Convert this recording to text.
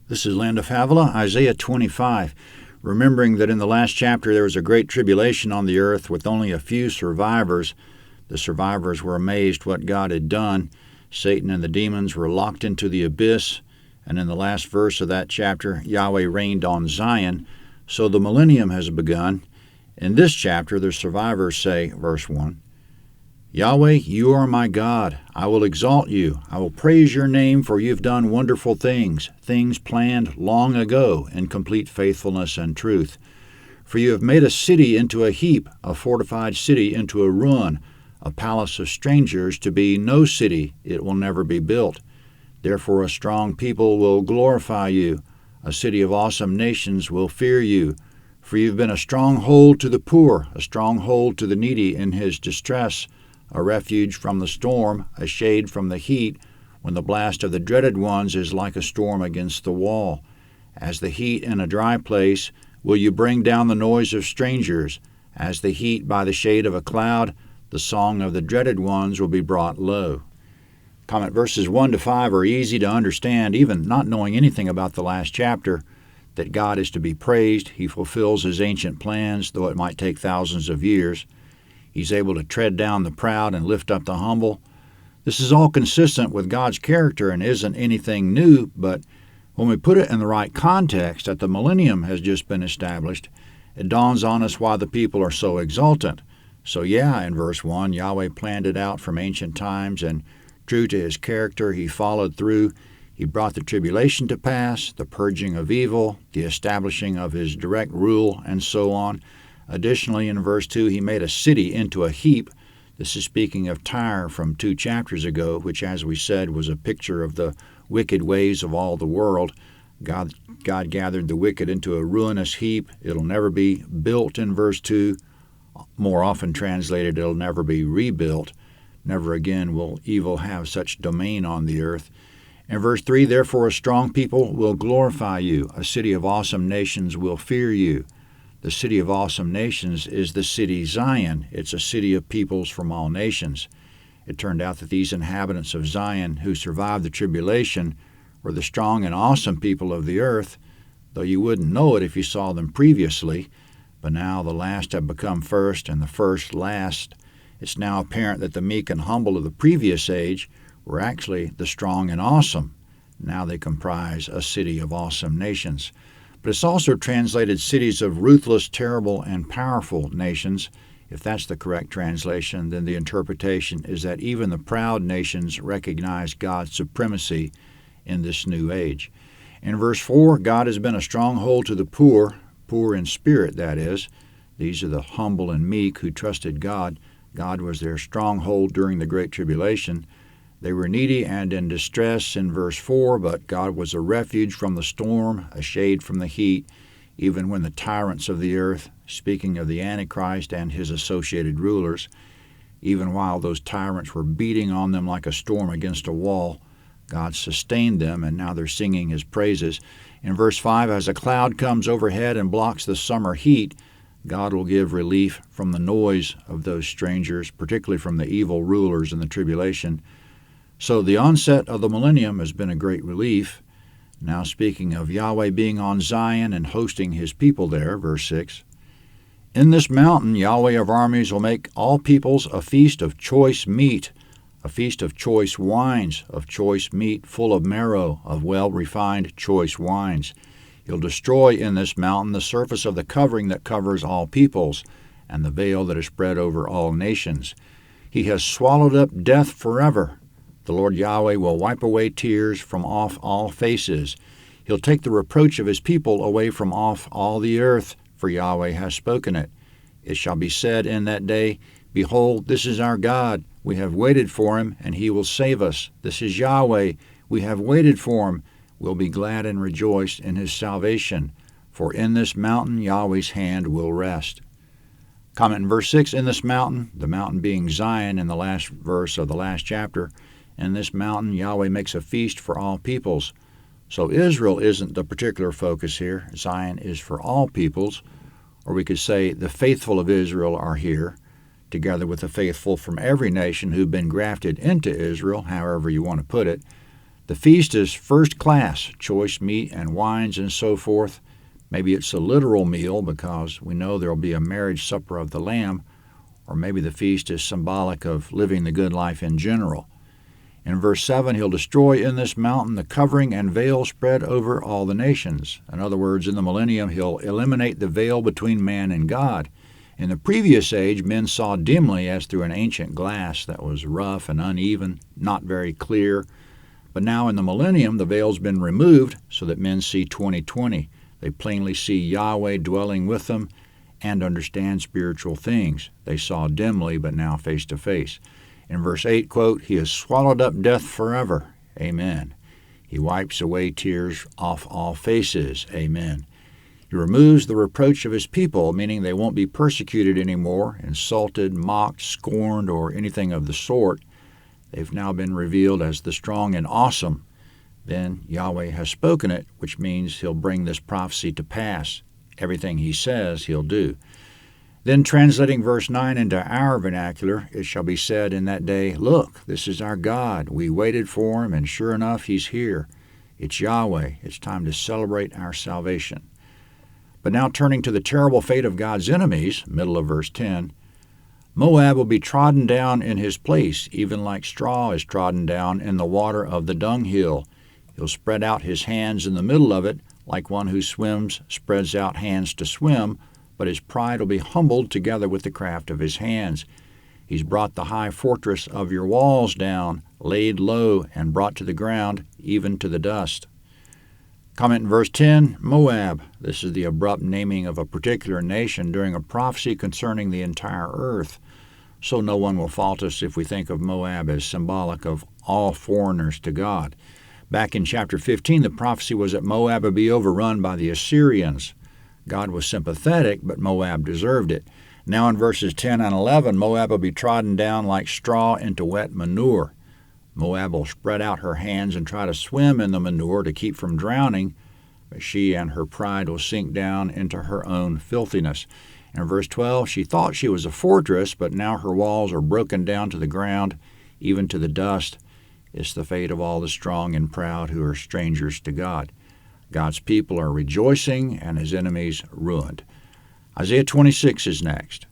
This is Land of Havilah, Isaiah 25. Remembering that in the last chapter there was a great tribulation on the earth with only a few survivors. The survivors were amazed what God had done. Satan and the demons were locked into the abyss. And in the last verse of that chapter, Yahweh reigned on Zion. So the millennium has begun. In this chapter, the survivors say, verse 1, Yahweh, you are my God. I will exalt you. I will praise your name, for you have done wonderful things, things planned long ago in complete faithfulness and truth. For you have made a city into a heap, a fortified city into a ruin, a palace of strangers to be no city. It will never be built. Therefore a strong people will glorify you. A city of awesome nations will fear you. For you have been a stronghold to the poor, a stronghold to the needy in his distress, a refuge from the storm, a shade from the heat, when the blast of the dreaded ones is like a storm against the wall. As the heat in a dry place, will you bring down the noise of strangers. As the heat by the shade of a cloud, the song of the dreaded ones will be brought low. Comment verses 1 to 5 are easy to understand, even not knowing anything about the last chapter, that God is to be praised. He fulfills his ancient plans, though it might take thousands of years. He's able to tread down the proud and lift up the humble. This is all consistent with God's character and isn't anything new, but when we put it in the right context, that the millennium has just been established, it dawns on us why the people are so exultant. So in verse 1, Yahweh planned it out from ancient times, and true to his character, he followed through. He brought the tribulation to pass, the purging of evil, the establishing of his direct rule, and so on. Additionally, in verse 2, he made a city into a heap. This is speaking of Tyre from 2 chapters ago, which, as we said, was a picture of the wicked ways of all the world. God gathered the wicked into a ruinous heap. It'll never be built in verse 2. More often translated, it'll never be rebuilt. Never again will evil have such domain on the earth. In verse 3, therefore a strong people will glorify you. A city of awesome nations will fear you. The city of awesome nations is the city Zion. It's a city of peoples from all nations. It turned out that these inhabitants of Zion who survived the tribulation were the strong and awesome people of the earth, though you wouldn't know it if you saw them previously. But now the last have become first and the first last. It's now apparent that the meek and humble of the previous age were actually the strong and awesome. Now they comprise a city of awesome nations. But it's also translated cities of ruthless, terrible, and powerful nations. If that's the correct translation, then the interpretation is that even the proud nations recognize God's supremacy in this new age. In verse 4, God has been a stronghold to the poor in spirit, that is. These are the humble and meek who trusted God. God was their stronghold during the Great Tribulation. They were needy and in distress in verse 4, but God was a refuge from the storm, a shade from the heat, even when the tyrants of the earth, speaking of the Antichrist and his associated rulers, even while those tyrants were beating on them like a storm against a wall, God sustained them, and now they're singing his praises. In verse 5, as a cloud comes overhead and blocks the summer heat, God will give relief from the noise of those strangers, particularly from the evil rulers in the tribulation. So the onset of the millennium has been a great relief. Now speaking of Yahweh being on Zion and hosting his people there, verse 6, in this mountain Yahweh of armies will make all peoples a feast of choice meat, a feast of choice wines, of choice meat full of marrow, of well-refined choice wines. He'll destroy in this mountain the surface of the covering that covers all peoples, and the veil that is spread over all nations. He has swallowed up death forever. The Lord Yahweh will wipe away tears from off all faces. He'll take the reproach of his people away from off all the earth, for Yahweh has spoken it. It shall be said in that day, behold, this is our God. We have waited for him, and he will save us. This is Yahweh. We have waited for him. We'll be glad and rejoice in his salvation. For in this mountain Yahweh's hand will rest. Comment in verse 6, in this mountain, the mountain being Zion in the last verse of the last chapter, in this mountain Yahweh makes a feast for all peoples. So Israel isn't the particular focus here. Zion is for all peoples. Or we could say the faithful of Israel are here, together with the faithful from every nation who've been grafted into Israel, however you want to put it. The feast is first class, choice meat and wines and so forth. Maybe it's a literal meal because we know there will be a marriage supper of the Lamb, or maybe the feast is symbolic of living the good life in general. In verse 7, he'll destroy in this mountain the covering and veil spread over all the nations. In other words, in the millennium, he'll eliminate the veil between man and God. In the previous age, men saw dimly as through an ancient glass that was rough and uneven, not very clear. But now in the millennium, the veil's been removed so that men see 20/20. They plainly see Yahweh dwelling with them and understand spiritual things. They saw dimly, but now face to face. In verse 8, quote, "He has swallowed up death forever." Amen. He wipes away tears off all faces. Amen. He removes the reproach of his people, meaning they won't be persecuted anymore, insulted, mocked, scorned, or anything of the sort. They've now been revealed as the strong and awesome. Then Yahweh has spoken it, which means he'll bring this prophecy to pass. Everything he says, he'll do. Then translating verse 9 into our vernacular, it shall be said in that day, "Look, this is our God. We waited for him, and sure enough, he's here. It's Yahweh. It's time to celebrate our salvation." But now turning to the terrible fate of God's enemies, middle of verse 10, Moab will be trodden down in his place, even like straw is trodden down in the water of the dunghill. He'll spread out his hands in the middle of it, like one who swims spreads out hands to swim, but his pride will be humbled together with the craft of his hands. He's brought the high fortress of your walls down, laid low, and brought to the ground, even to the dust. Comment in verse 10, Moab. This is the abrupt naming of a particular nation during a prophecy concerning the entire earth. So no one will fault us if we think of Moab as symbolic of all foreigners to God. Back in chapter 15, the prophecy was that Moab would be overrun by the Assyrians. God was sympathetic, but Moab deserved it. Now in verses 10 and 11, Moab will be trodden down like straw into wet manure. Moab will spread out her hands and try to swim in the manure to keep from drowning, but she and her pride will sink down into her own filthiness. In verse 12, she thought she was a fortress, but now her walls are broken down to the ground, even to the dust. It's the fate of all the strong and proud who are strangers to God. God's people are rejoicing and his enemies ruined. Isaiah 26 is next.